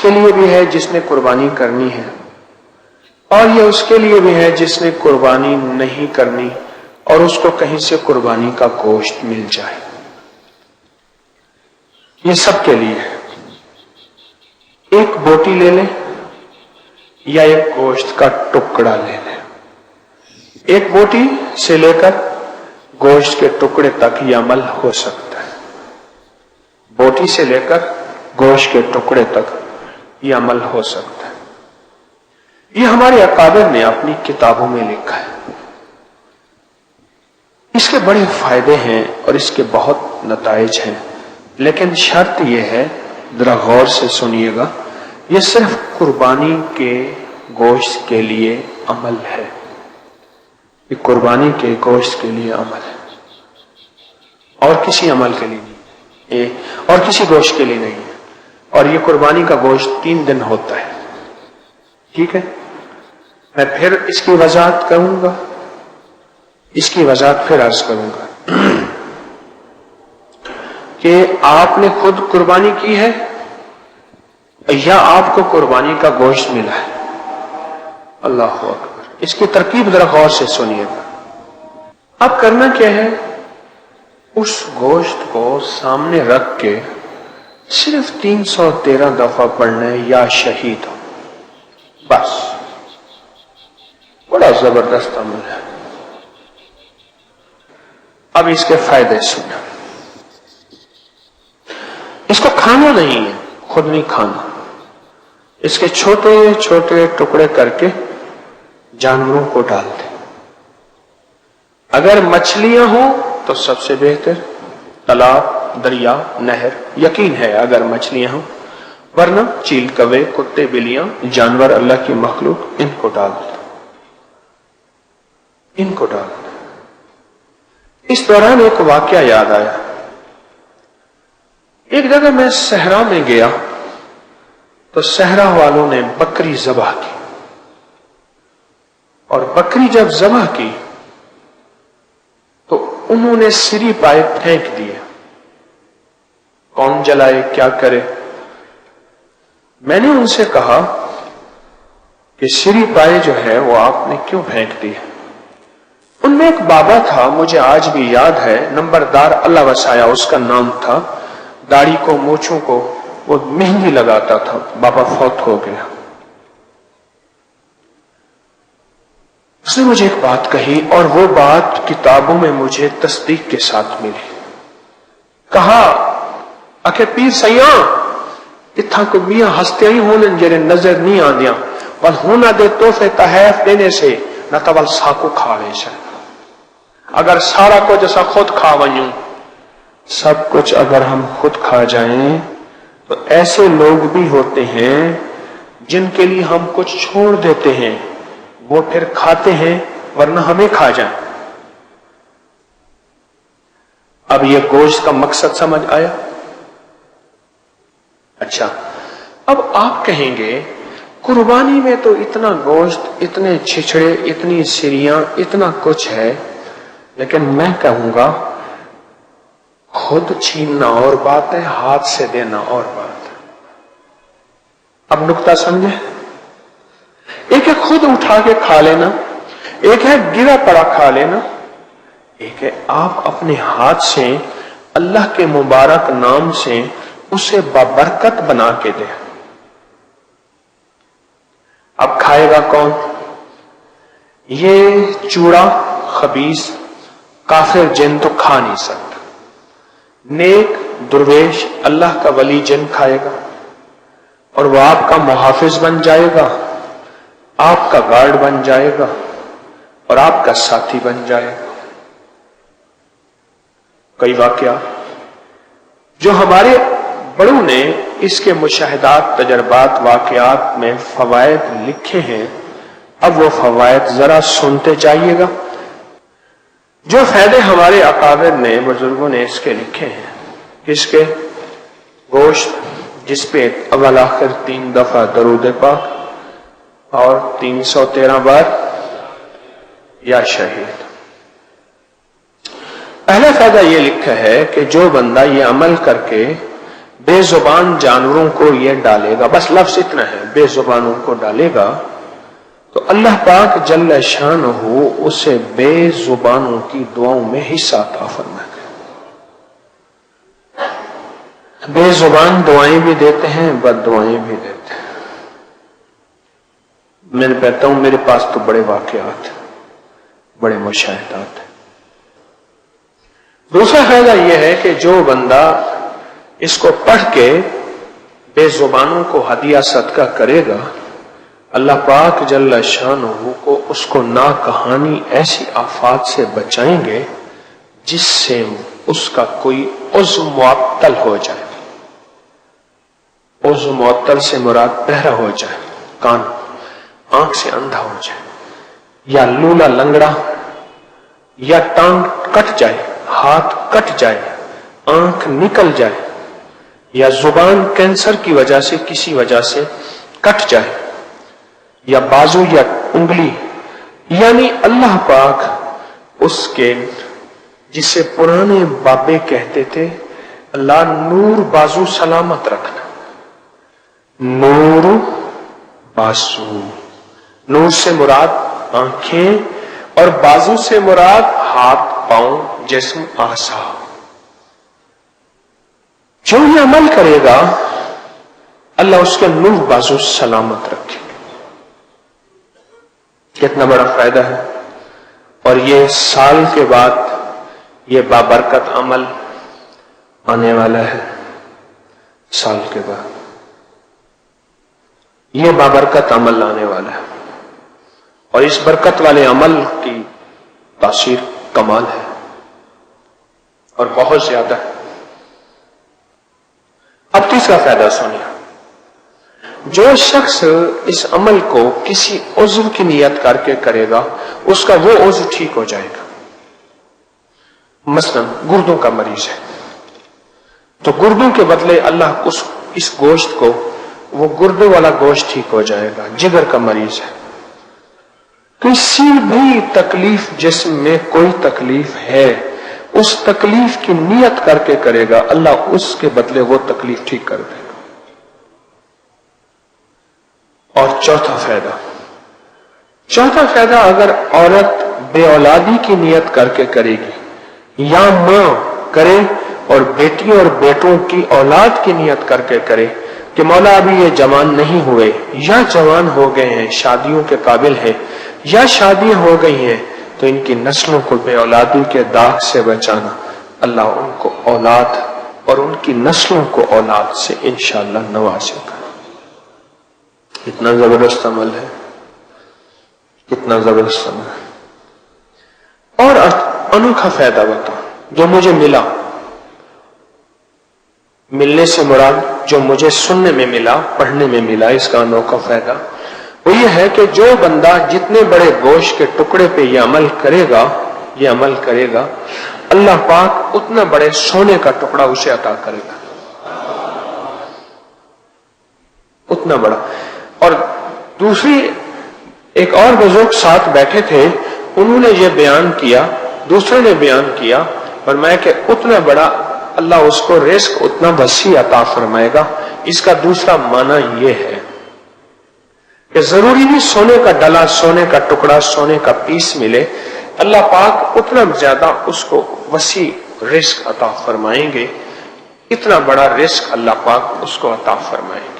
کے لیے بھی ہے جس نے قربانی کرنی ہے، اور یہ اس کے لیے بھی ہے جس نے قربانی نہیں کرنی اور اس کو کہیں سے قربانی کا گوشت مل جائے۔ یہ سب کے لیے ہے۔ ایک بوٹی لے لیں یا ایک گوشت کا ٹکڑا لے لیں، ایک بوٹی سے لے کر گوشت کے ٹکڑے تک یہ عمل ہو سکتا ہے، بوٹی سے لے کر گوشت کے ٹکڑے تک یہ عمل ہو سکتا ہے۔ یہ ہمارے اکابر نے اپنی کتابوں میں لکھا ہے۔ اس کے بڑے فائدے ہیں اور اس کے بہت نتائج ہیں، لیکن شرط یہ ہے، ذرا غور سے سنیے گا، یہ صرف قربانی کے گوشت کے لیے عمل ہے، یہ قربانی کے گوشت کے لیے عمل ہے، اور کسی عمل کے لیے نہیں، اور کسی گوشت کے لیے نہیں ہے۔ اور یہ قربانی کا گوشت 3 دن ہوتا ہے، ٹھیک ہے؟ میں پھر اس کی وضاحت کروں گا، اس کی وضاحت پھر عرض کروں گا کہ آپ نے خود قربانی کی ہے یا آپ کو قربانی کا گوشت ملا ہے۔ اللہ اکبر، اس کی ترکیب ذرا غور سے سنیے گا۔ اب کرنا کیا ہے، اس گوشت کو سامنے رکھ کے صرف 313 دفعہ پڑھنا ہے، یا شہید ہو، بس۔ بڑا زبردست عمل ہے۔ اب اس کے فائدے سنیں۔ اس کو کھانا نہیں ہے، خود نہیں کھانا، اس کے چھوٹے چھوٹے ٹکڑے کر کے جانوروں کو ڈال دیں۔ اگر مچھلیاں ہوں تو سب سے بہتر، تالاب، دریا، نہر، یقین ہے اگر مچھلیاں ہوں، ورنہ چیل، کوے، کتے، بلیاں، جانور اللہ کی مخلوق، ان کو ڈال دیں، ان کو ڈال دیں۔ اس دوران ایک واقعہ یاد آیا۔ ایک جگہ میں صحرا میں گیا تو صحرا والوں نے بکری ذبح کی، اور بکری جب ذبح کی تو انہوں نے سری پائے پھینک دیے۔ کون جلائے، کیا کرے؟ میں نے ان سے کہا کہ سری پائے جو ہے وہ آپ نے کیوں پھینک دی؟ ان میں ایک بابا تھا، مجھے آج بھی یاد ہے، نمبردار، اللہ وسایا اس کا نام تھا، داڑھی کو، مونچھوں کو وہ مہندی لگاتا تھا، بابا فوت ہو گیا۔ اس نے مجھے ایک بات کہی، اور وہ بات کتابوں میں مجھے تصدیق کے ساتھ ملی۔ کہا کہ پیر سیاں اتھا کو میاں ہستیاں ہی ہونن جڑے نظر نہیں آندیاں، ول ہونا دے تحفے تحائف دینے سے نہ تو ول ساکو کھا لے سن۔ اگر سارا کچھ ایسا خود کھا ونیوں، سب کچھ اگر ہم خود کھا جائیں، تو ایسے لوگ بھی ہوتے ہیں جن کے لیے ہم کچھ چھوڑ دیتے ہیں، وہ پھر کھاتے ہیں ورنہ ہمیں کھا جائیں۔ اب یہ گوشت کا مقصد سمجھ آیا؟ اچھا، اب آپ کہیں گے قربانی میں تو اتنا گوشت، اتنے چھچڑے، اتنی سریاں، اتنا کچھ ہے، لیکن میں کہوں گا خود چھیننا اور بات ہے، ہاتھ سے دینا اور بات ہے۔ اب نقطہ سمجھے؟ ایک ہے خود اٹھا کے کھا لینا، ایک ہے گرا پڑا کھا لینا، ایک ہے آپ اپنے ہاتھ سے اللہ کے مبارک نام سے اسے بابرکت بنا کے دیں۔ اب کھائے گا کون؟ یہ چوڑا خبیث کافر جن تو کھا نہیں سکتا، نیک درویش اللہ کا ولی جن کھائے گا، اور وہ آپ کا محافظ بن جائے گا، آپ کا گارڈ بن جائے گا، اور آپ کا ساتھی بن جائے گا۔ کئی واقعہ جو ہمارے بڑوں نے اس کے مشاہدات، تجربات، واقعات میں فوائد لکھے ہیں، اب وہ فوائد ذرا سنتے جائیے گا۔ جو فائدے ہمارے اکابر نے، بزرگوں نے اس کے لکھے ہیں، اس کے گوشت جس پہ اول آخر 3 دفعہ درود پاک اور 313 بار یا شہید۔ پہلا فائدہ یہ لکھا ہے کہ جو بندہ یہ عمل کر کے بے زبان جانوروں کو یہ ڈالے گا، بس لفظ اتنا ہے، بے زبانوں کو ڈالے گا، تو اللہ پاک جل شانہ اسے بے زبانوں کی دعاؤں میں حصہ عطا فرمائے گا۔ بے زبان دعائیں بھی دیتے ہیں، بد دعائیں بھی دیتے ہیں۔ میں کہتا ہوں میرے پاس تو بڑے واقعات ہیں، بڑے مشاہدات ہیں۔ دوسرا فائدہ یہ ہے کہ جو بندہ اس کو پڑھ کے بے زبانوں کو ہدیہ صدقہ کرے گا، اللہ پاک جل شانہ کو اس کو ناکہانی ایسی آفات سے بچائیں گے جس سے اس کا کوئی عضو معطل ہو جائے۔ عضو معطل سے مراد بہرا ہو جائے، کان، آنکھ سے اندھا ہو جائے، یا لولا لنگڑا، یا ٹانگ کٹ جائے، ہاتھ کٹ جائے، آنکھ نکل جائے، یا زبان کینسر کی وجہ سے کسی وجہ سے کٹ جائے، یا بازو یا انگلی، یعنی اللہ پاک اس کے، جسے پرانے بابے کہتے تھے اللہ نور بازو سلامت رکھنا، نور بازو، نور سے مراد آنکھیں اور بازو سے مراد ہاتھ پاؤں جسم اعضاء۔ جو یہ عمل کرے گا اللہ اس کے نور بازو سلامت رکھے۔ کتنا بڑا فائدہ ہے، اور یہ سال کے بعد یہ بابرکت عمل آنے والا ہے، سال کے بعد یہ بابرکت عمل آنے والا ہے، اور اس برکت والے عمل کی تاثیر کمال ہے اور بہت زیادہ ہے۔ اب تیسرا فائدہ سنیے، جو شخص اس عمل کو کسی عضو کی نیت کر کے کرے گا اس کا وہ عضو ٹھیک ہو جائے گا۔ مثلا گردوں کا مریض ہے تو گردوں کے بدلے اللہ اس گوشت کو، وہ گردوں والا گوشت ٹھیک ہو جائے گا۔ جگر کا مریض ہے، کسی بھی تکلیف جسم میں کوئی تکلیف ہے، اس تکلیف کی نیت کر کے کرے گا اللہ اس کے بدلے وہ تکلیف ٹھیک کر دے گا۔ اور چوتھا فائدہ، اگر عورت بے اولادی کی نیت کر کے کرے گی، یا ماں کرے اور بیٹیوں اور بیٹوں کی اولاد کی نیت کر کے کرے کہ مولا ابھی یہ جوان نہیں ہوئے یا جوان ہو گئے ہیں، شادیوں کے قابل ہیں یا شادیاں ہو گئی ہیں، تو ان کی نسلوں کو بے اولادی کے داغ سے بچانا، اللہ ان کو اولاد اور ان کی نسلوں کو اولاد سے انشاءاللہ نوازے گا۔ کتنا زبردست عمل ہے، کتنا زبردست عمل ہے۔ اور انوکھا فائدہ بتاؤ جو مجھے ملا، ملنے سے مراد جو مجھے سننے میں ملا، پڑھنے میں ملا، اس کا انوکھا فائدہ وہ یہ ہے کہ جو بندہ جتنے بڑے گوشت کے ٹکڑے پہ یہ عمل کرے گا اللہ پاک اتنا بڑے سونے کا ٹکڑا اسے عطا کرے گا، اتنا بڑا۔ اور دوسری ایک اور بزرگ ساتھ بیٹھے تھے، انہوں نے یہ بیان کیا، دوسرے نے بیان کیا، فرمایا کہ اتنا بڑا اللہ اس کو رزق اتنا وسیع عطا فرمائے گا۔ اس کا دوسرا معنی یہ ہے کہ ضروری نہیں سونے کا ڈلا، سونے کا ٹکڑا، سونے کا پیس ملے، اللہ پاک اتنا زیادہ اس کو وسیع رزق عطا فرمائیں گے، اتنا بڑا رزق اللہ پاک اس کو عطا فرمائیں گے۔